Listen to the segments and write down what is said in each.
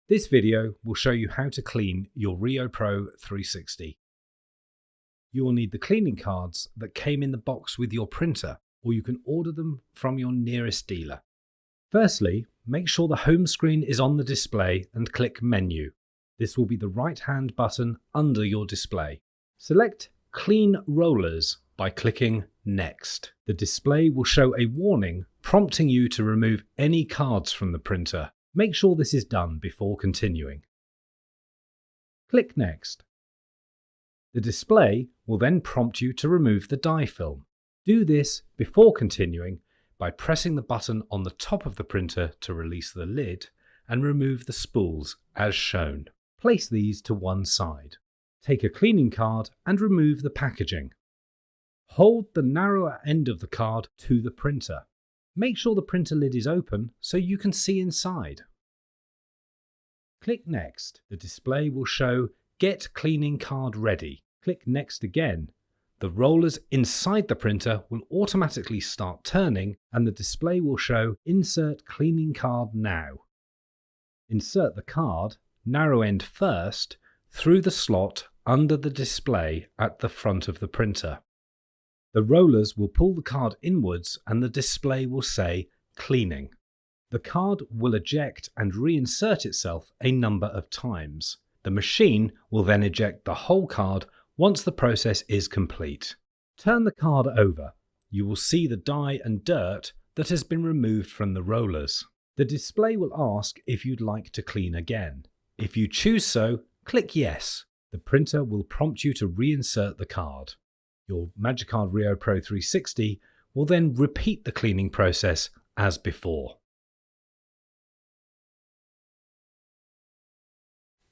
This video will show you how to clean your Rio Pro 360. You will need the cleaning cards that came in the box with your printer, or you can order them from your nearest dealer. Firstly, make sure the home screen is on the display and click Menu. This will be the right-hand button under your display. Select Clean Rollers by clicking Next. The display will show a warning prompting you to remove any cards from the printer. Make sure this is done before continuing. Click Next. The display will then prompt you to remove the die film. Do this before continuing by pressing the button on the top of the printer to release the lid and remove the spools as shown. Place these to one side. Take a cleaning card and remove the packaging. Hold the narrower end of the card to the printer. Make sure the printer lid is open so you can see inside. Click Next. The display will show Get Cleaning Card Ready. Click Next again. The rollers inside the printer will automatically start turning and the display will show Insert Cleaning Card Now. Insert the card, narrow end first, through the slot under the display at the front of the printer. The rollers will pull the card inwards and the display will say Cleaning. The card will eject and reinsert itself a number of times. The machine will then eject the whole card once the process is complete. Turn the card over. You will see the dye and dirt that has been removed from the rollers. The display will ask if you'd like to clean again. If you choose so, click Yes. The printer will prompt you to reinsert the card. Your Magicard Rio Pro 360 will then repeat the cleaning process as before.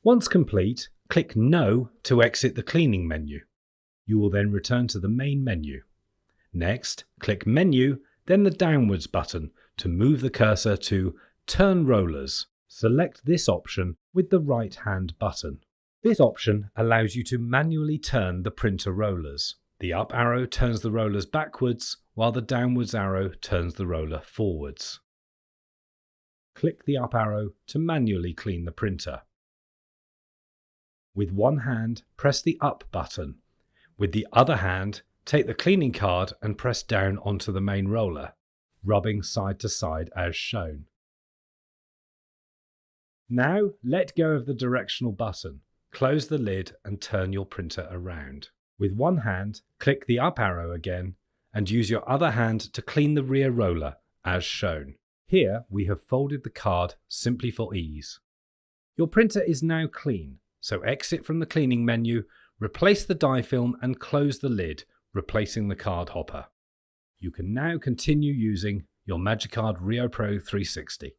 Once complete, click No to exit the cleaning menu. You will then return to the main menu. Next, click Menu, then the downwards button to move the cursor to Turn Rollers. Select this option with the right-hand button. This option allows you to manually turn the printer rollers. The up arrow turns the rollers backwards, while the downwards arrow turns the roller forwards. Click the up arrow to manually clean the printer. With one hand, press the up button. With the other hand, take the cleaning card and press down onto the main roller, rubbing side to side as shown. Now, let go of the directional button, close the lid and turn your printer around. With one hand, click the up arrow again and use your other hand to clean the rear roller as shown. Here we have folded the card simply for ease. Your printer is now clean. So exit from the cleaning menu, replace the die film and close the lid, replacing the card hopper. You can now continue using your Magicard Rio Pro 360.